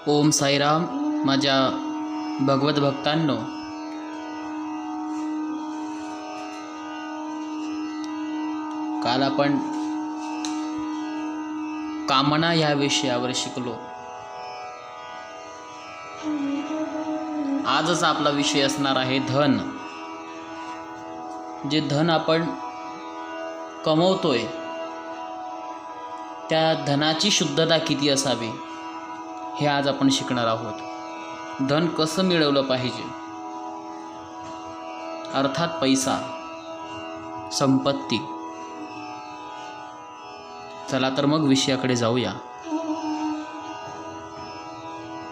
ओम साईराम. माझ्या भगवत भक्तांनो, काल आपण कामना या विषयावर शिकलो. आजच आपला विषय असणार आहे धन. जे धन आपण कमवतोय त्या धनाची शुद्धता किती असावी हे आज आपण शिकणार आहोत. धन कसं मिळवलं पाहिजे, अर्थात पैसा, संपत्ती. चला तर मग विषयाकडे जाऊया.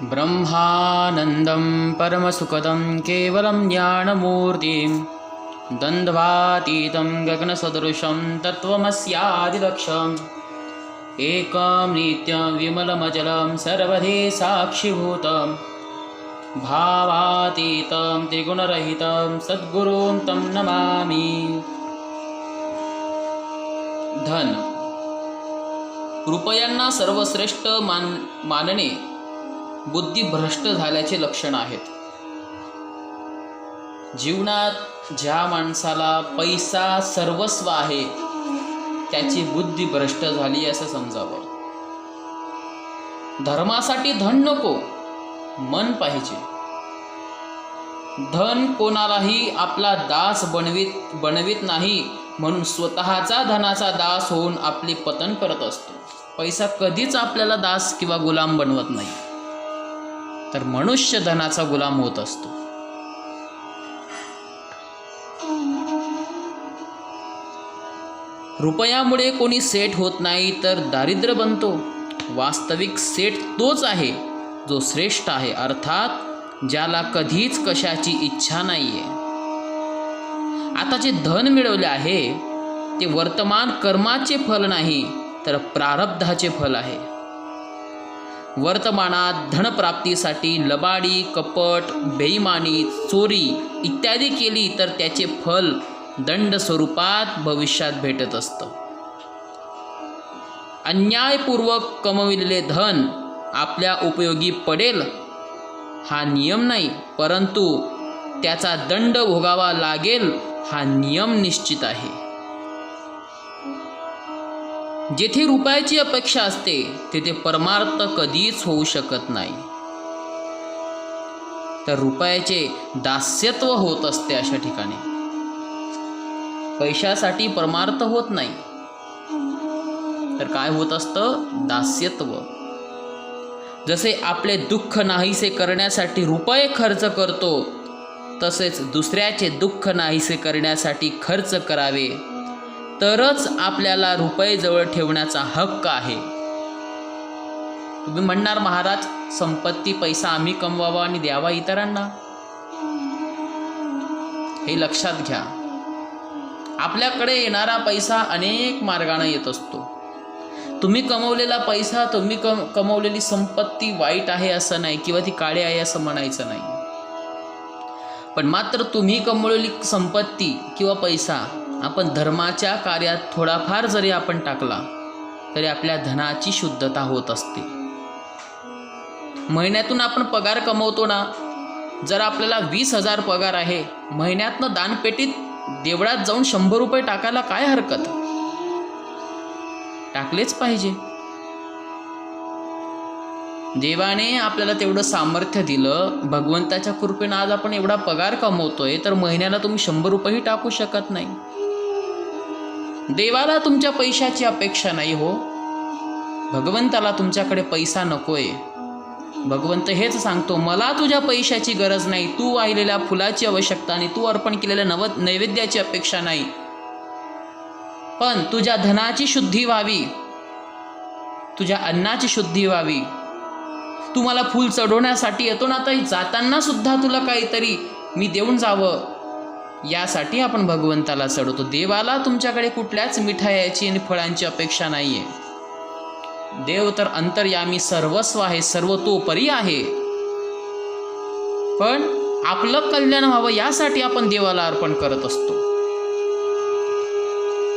ब्रह्मानंदं परमसुखदं केवलं ज्ञानमूर्तिं द्वन्द्वातीतं गगनसदृशं तत्त्वमस्यादिलक्ष्यम् एकं नित्यं विमलमचलं सर्वधि साक्षिभूतं भावातीतं त्रिगुणरहितं सद्गुरुं तं नमामि. धन. रुपयांना सर्वश्रेष्ठ मानणे बुद्धिभ्रष्ट झाल्याचे लक्षण आहेत. जीवनात ज्या माणसाला पैसा सर्वस्व आहे त्याची बुद्धी भ्रष्ट झाली असं समजावं. धर्मासाठी धन नको, मन पाहिजे. धन कोणालाही आपला दास बनवित नाही, म्हणून स्वतःचा धनाचा दास होऊन आपले पतन करत असतो. पैसा कधीच आपल्याला दास किंवा गुलाम बनवत नाही, तर मनुष्य धनाचा गुलाम होत असतो. रुपयामुळे कोणी सेठ होत नाही तर दारिद्र्य बनतो. वास्तविक सेठ तोच आहे जो श्रेष्ठ आहे, अर्थात ज्याला कधीच कशाची इच्छा नाहीये. आता जे धन मिळवले आहे ते वर्तमान कर्माचे फल नाही, तर प्रारब्धाचे फल आहे. वर्तमानात धनप्राप्तीसाठी लबाडी, कपट, बेईमानी, चोरी इत्यादी केली तर त्याचे फल दंड स्वरूपात भविष्यात भेटत असतं. अन्यायपूर्वक कमविलेले धन आपल्या उपयोगी पडेल हा नियम नाही, परंतु त्याचा दंड भोगावा लागेल हा नियम निश्चित आहे. जेथे रुपयाची अपेक्षा असते तेथे परमार्थ कधीच होऊ शकत नाही, तर रुपयाचे दास्यत्व होत असते. अशा ठिकाणी पैशासाठी परमार्थ होत नाही, तर काय होत असतं? दास्यत्व. जसे आपले दुःख नाहीसे करण्यासाठी रुपये खर्च करतो, तसेच दुसऱ्याचे दुःख नाहीसे करण्यासाठी खर्च करावे, तरच आपल्याला रुपये जवळ ठेवण्याचा हक्क आहे. तुम्ही म्हणणार, महाराज संपत्ती पैसा आम्ही कमवावा आणि द्यावा इतरांना. हे लक्षात घ्या. आपल्याकडे येणारा पैसा अनेक मार्गाने येत असतो. तुम्ही कमवलेला पैसा, तुम्ही कमवलेली संपत्ती वाईट आहे असं नाही, किंवा ती काळी आहे असं म्हणायचं नाही. पण मात्र तुम्ही कमवलेली संपत्ती किंवा पैसा आपण धर्माच्या कार्यात थोडाफार जरी आपण टाकला तरी आपल्या धनाची शुद्धता होत असते. महिन्यातून आपण पगार कमवतो ना, जर आपल्याला 20,000 पगार आहे, महिन्यातनं दानपेटीत देवळात जाऊन 100 रुपये टाकायला काय हरकत? टाकलेच पाहिजे. देवाने आपल्याला तेवढं सामर्थ्य दिलं, भगवंताच्या कृपेने आज आपण एवढा पगार कमवतोय, तर महिन्याला तुम्ही 100 रुपयेही टाकू शकत नाही. देवाला तुमच्या पैशाची अपेक्षा नाही हो. भगवंताला तुमच्याकडे पैसा नकोय. भगवंत हेच सांगतो, मला तुझ्या पैशाची गरज नाही, तू वाहिलेल्या फुलाची आवश्यकता आणि तू अर्पण केलेल्या नैवेद्याची अपेक्षा नाही, पण तुझ्या धनाची शुद्धी व्हावी, तुझ्या अन्नाची शुद्धी व्हावी. तू मला फूल चढवण्यासाठी येतो ना, तर जाताना सुद्धा तुला काहीतरी मी देऊन जावं यासाठी आपण भगवंताला चढवतो. देवाला तुमच्याकडे कुठल्याच मिठायाची आणि फळांची अपेक्षा नाही आहे. देव तर अंतर्यामी सर्वस्व आहे, सर्वतोपरी आहे. पण आपलं कल्याण व्हावं यासाठी आपण देवाला अर्पण करत असतो.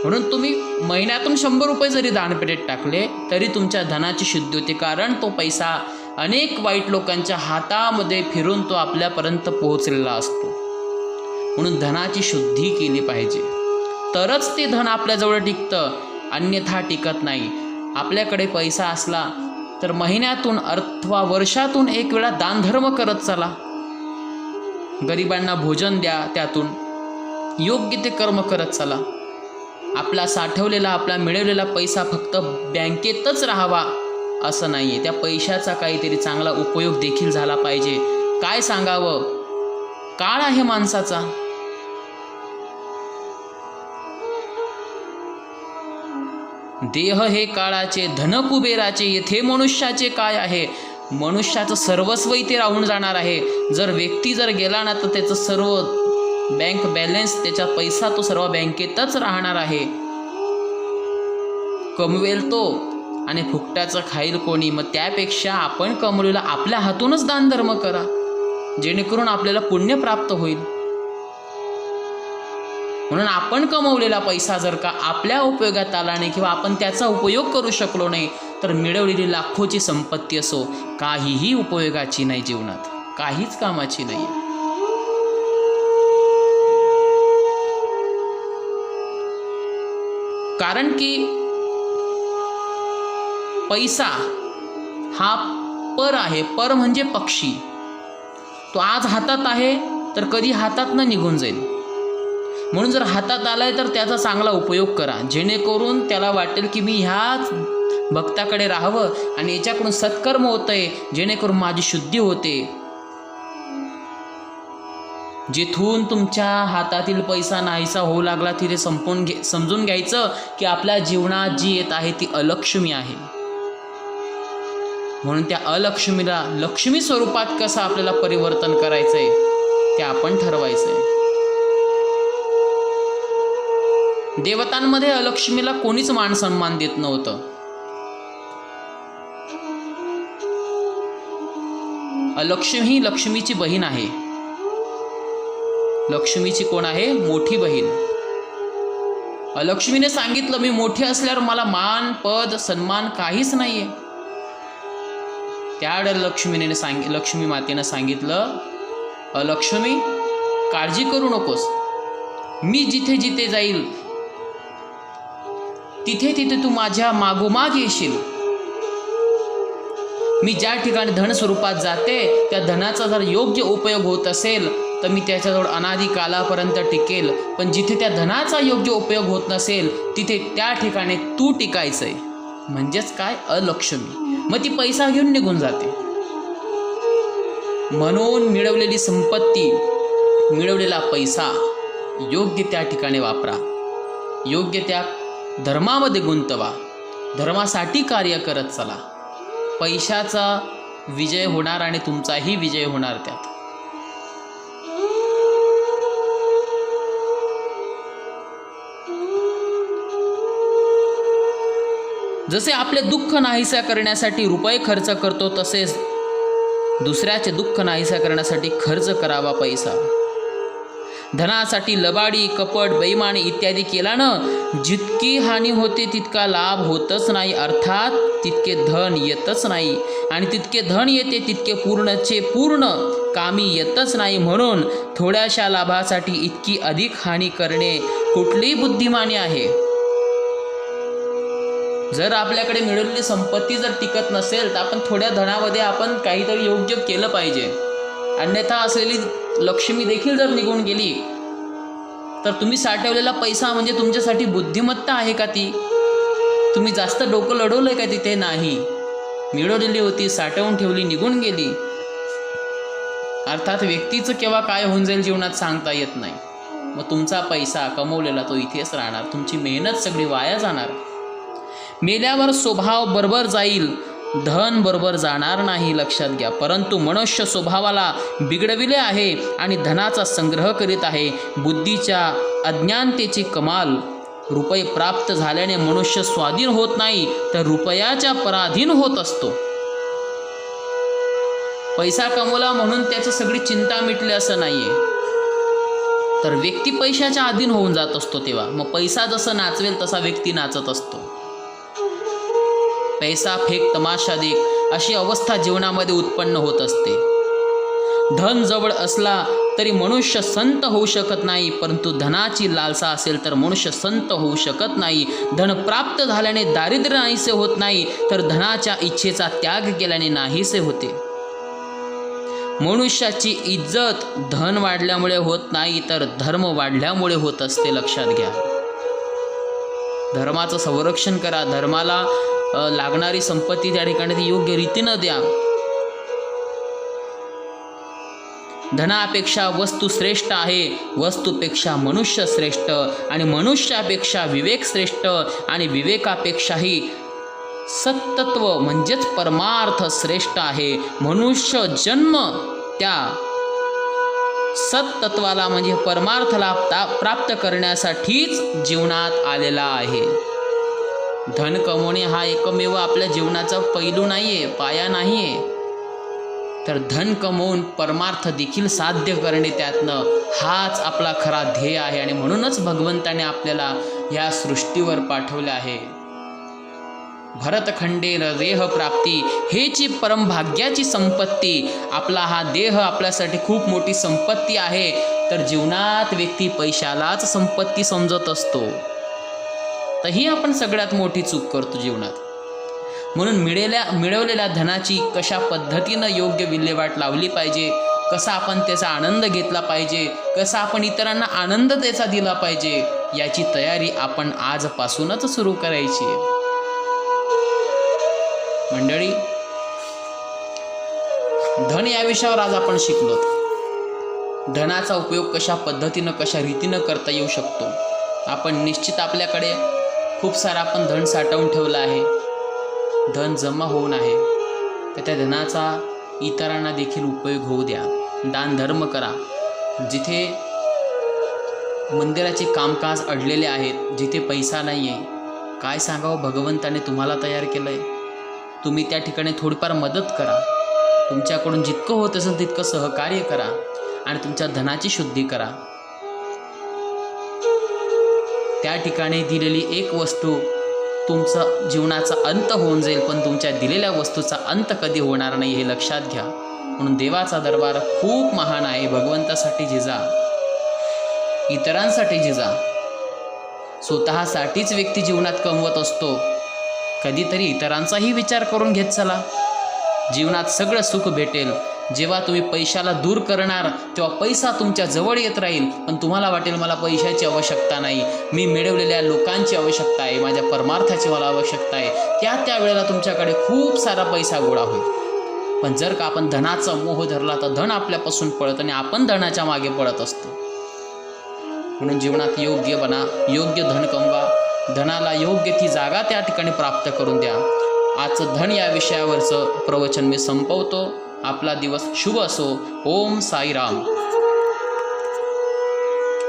म्हणून तुम्ही महिन्यातून 100 रुपये जरी दानपेटीत टाकले तरी तुमच्या धनाची शुद्धी होते, कारण तो पैसा अनेक वाईट लोकांच्या हातामध्ये फिरून तो आपल्यापर्यंत पोहोचलेला असतो. म्हणून धनाची शुद्धी केली पाहिजे, तरच ते धन आपल्याजवळ टिकतं, अन्यथा टिकत नाही. आपल्याकडे पैसा असला तर महिन्यातून अथवा वर्षातून एक वेळा दानधर्म करत चला. गरिबांना भोजन द्या, त्यातून योग्य ते कर्म करत चला. आपला साठवलेला, आपला मिळवलेला पैसा फक्त बँकेतच राहावा असं नाही आहे. त्या पैशाचा काहीतरी चांगला उपयोग देखील झाला पाहिजे. काय सांगावं, काळ आहे माणसाचा. देह हे काळाचे, धन कुबेराचे, येथे मनुष्याचे काय आहे. मनुष्याचं सर्वस्व इथे राहून जाणार आहे. जर व्यक्ती जर गेला ना तर त्याचं सर्व बँक बॅलन्स, त्याचा पैसा तो सर्व बँकेतच राहणार आहे. कमवेल तो आणि फुकट्याचं खाईल कोणी. मग त्यापेक्षा आपण कमवलेला आपल्या हातूनच दानधर्म करा, जेणेकरून आपल्याला पुण्य प्राप्त होईल. म्हणून आपण कमवलेला पैसा जर का आपल्या उपयोगात आला नाही किंवा आपण त्याचा उपयोग करू शकलो नाही तर मिळवलेली लाखोची संपत्ती असो, काहीही उपयोगाची नाही, जीवनात काहीच कामाची नाही. कारण की पैसा हा पर आहे. पर म्हणजे पक्षी. तो आज हातात आहे तर कधी हातात न निघून जाईल. म्हणून जर हातात आलाय तर त्याचा चांगला उपयोग करा, जेणेकरून त्याला वाटेल की मी ह्याच भक्ताकडे राहावं आणि याच्याकडून सत्कर्म होतंय, जेणेकरून माझी शुद्धी होते. जिथून तुमच्या हातातील पैसा नाहीसा होऊ लागला तिथे समजून घ्यायचं की आपल्या जीवनात जी येत आहे ती अलक्ष्मी आहे. म्हणून त्या अलक्ष्मीला लक्ष्मी स्वरूपात कसं आपल्याला परिवर्तन करायचंय ते आपण ठरवायचंय. देवतांमध्ये अलक्ष्मीला कोणीच मान सन्मान देत नव्हतं. अलक्ष्मी ही लक्ष्मीची बहीण आहे. लक्ष्मीची कोण आहे? मोठी बहीण. अलक्ष्मीने सांगितलं मी मोठी असल्यावर मला मान पद सन्मान काहीच नाहीये. त्यावेळेला लक्ष्मी मातेनं सांगितलं, अलक्ष्मी काळजी करू नकोस, मी जिथे जिथे जाईल तिथे तिथे तू माझ्या मागोमाग येशील. मी ज्या ठिकाणी धन स्वरूपात जाते त्या धनाचा जर योग्य उपयोग होत असेल तर मी त्याच्याजवळ अनादी कालापर्यंत टिकेल. पण जिथे त्या धनाचा योग्य उपयोग होत नसेल तिथे त्या ठिकाणी तू टिकायचंय. म्हणजेच काय? अलक्ष्मी. मग ती पैसा घेऊन निघून जाते. म्हणून मिळवलेली संपत्ती, मिळवलेला पैसा योग्य त्या ठिकाणी वापरा, योग्य त्या धर्मामध्ये गुंतवा, धर्मासाठी कार्य करत चला. पैशाचा विजय होणार आणि तुमचाही विजय होणार त्यात. जसे आपले दुःख नाहीसा करण्यासाठी रुपये खर्च करतो तसेच दुसऱ्याचे दुःख नाहीसा करण्यासाठी खर्च करावा पैसा. धनासाठी लबाडी, कपट, बेईमानी इत्यादी केल्यानं जितकी हानी होते तितका लाभ होतच नाही. अर्थात तितके धन येतच नाही आणि तितके धन येते तितके पूर्णचे पूर्ण कामी येतच नाही. म्हणून थोड्याशा लाभासाठी इतकी अधिक हानी करणे कुठली बुद्धिमानी आहे? जर आपल्याकडे मिळवलेली संपत्ती जर टिकत नसेल तर आपण थोड्या धनामध्ये आपण काहीतरी योग्य केलं पाहिजे. अन्यथा असलेली लक्ष्मी देखील जर निघून गेली तर तुम्ही साठवलेला पैसा म्हणजे तुमच्यासाठी बुद्धिमत्ता आहे का? ती तुम्ही जास्त डोकं लढवलंय का तिथे? नाही. मिळवलेली होती, साठवून ठेवली, निघून गेली. अर्थात व्यक्तीचं केव्हा काय होऊन जाईल जीवनात सांगता येत नाही. मग तुमचा पैसा कमवलेला तो इथेच राहणार, तुमची मेहनत सगळी वाया जाणार. मेल्यावर स्वभाव बरोबर जाईल, धन बरोबर जाणार नाही, लक्षात घ्या. परंतु मनुष्य स्वभावाला बिघडविले आहे आणि धनाचा संग्रह करीत आहे. बुद्धीच्या अज्ञानतेची कमाल. रुपये प्राप्त झाल्याने मनुष्य स्वाधीन होत नाही तर रुपयाच्या पराधीन होत असतो. पैसा कमवला म्हणून त्याची सगळी चिंता मिटली असं नाहीये, तर व्यक्ती पैशाच्या अधीन होऊन जात असतो. तेव्हा मग पैसा जसं नाचवेल तसा व्यक्ती नाचत असतो. पैसा फेक तमाशा देख, अशी अवस्था जीवनामध्ये उत्पन्न होत असते. धन जवळ असला तरी मनुष्य संत होऊ शकत नाही, परंतु धनाची लालसा असेल तर मनुष्य संत होऊ शकत नाही. धन प्राप्त झाल्याने दारिद्र्य नाहीसे होत नाही, तर धनाच्या इच्छेचा त्याग केल्याने नाहीसे होते. मनुष्याची इज्जत धन वाढल्यामुळे होत नाही, तर धर्म वाढल्यामुळे होत असते. लक्षात घ्या. धर्माचं संरक्षण करा. धर्माला लागणारी संपत्ती त्या ठिकाणी योग्य रीतीनं द्या. धनापेक्षा वस्तू श्रेष्ठ आहे, वस्तूपेक्षा मनुष्य श्रेष्ठ, आणि मनुष्यापेक्षा विवेक श्रेष्ठ, आणि विवेकापेक्षाही सत्तत्व म्हणजेच परमार्थ श्रेष्ठ आहे. मनुष्य जन्म त्या सत्तत्वाला म्हणजे परमार्थला प्राप्त करण्यासाठीच जीवनात आलेला आहे. धन कमवणे हा एकमेव आपल्या जीवनाचा पैलू नाही आहे, पाया नाही आहे. तर धन कमवून परमार्थ देखील साध्य करणे, त्यातनं हाच आपला खरा ध्येय आहे. आणि म्हणूनच भगवंताने आपल्याला ह्या सृष्टीवर पाठवले आहे. भरतखंडेन देह प्राप्ती, हेची परमभाग्याची संपत्ती. आपला हा देह आपल्यासाठी खूप मोठी संपत्ती आहे. तर जीवनात व्यक्ती पैशालाच संपत्ती समजत असतो. तर ही आपण सगळ्यात मोठी चूक करतो जीवनात. म्हणून मिळवलेल्या धनाची कशा पद्धतीनं योग्य विल्हेवाट लावली पाहिजे, कसा आपण त्याचा आनंद घेतला पाहिजे, कसा आपण इतरांना आनंद त्याचा दिला पाहिजे, याची तयारी आपण आजपासूनच सुरू करायची आहे. मंडळी, धन या विषयावर आज आपण शिकलो. धनाचा उपयोग कशा पद्धतीनं कशा रीतीनं करता येऊ शकतो. आपण निश्चित आपल्याकडे खूप सारं आपण धन साठवून ठेवलं आहे, धन जमा होऊन आहे. तर त्या धनाचा इतरांना देखील उपयोग होऊ द्या. दान धर्म करा. जिथे मंदिराचे कामकाज अडलेले आहेत, जिथे पैसा नाही आहे, काय सांगावं, भगवंताने तुम्हाला तयार केलं आहे. तुम्ही त्या ठिकाणी थोडीफार मदत करा. तुमच्याकडून जितकं होत असेल तितकं सहकार्य करा आणि तुमच्या धनाची शुद्धी करा. त्या ठिकाणी दिलेली एक वस्तू तुमचा जीवनाचा अंत होऊन जाईल, पण तुमच्या दिलेल्या वस्तूचा अंत कधी होणार नाही, हे लक्षात घ्या. म्हणून देवाचा दरबार खूप महान आहे. भगवंतासाठी जिजा, इतरांसाठी जिजा. स्वतःसाठीच व्यक्ती जीवनात कमवत असतो, कधीतरी इतरांचाही विचार करून घेत चला. जीवनात सगळं सुख भेटेल. जेव्हा तुम्ही पैशाला दूर करणार तेव्हा पैसा तुमच्या जवळ येत राहील, पण तुम्हाला वाटेल मला पैशाची आवश्यकता नाही, मी मिळवलेल्या लोकांची आवश्यकता आहे, माझ्या परमार्थाची मला आवश्यकता आहे. त्या वेळेला तुमच्याकडे खूप सारा पैसा गोळा होईल. पण जर का आपण धनाचा मोह धरला तर धन आपल्यापासून पळत आणि आपण धनाच्या मागे पळत असतो. म्हणून जीवनात योग्य बना, योग्य धन कमवा, धनाला योग्य ती जागा त्या ठिकाणी प्राप्त करून द्या. आजचं धन या विषयावरचं प्रवचन मी संपवतो. आपला दिवस शुभ असो. ओम साईराम.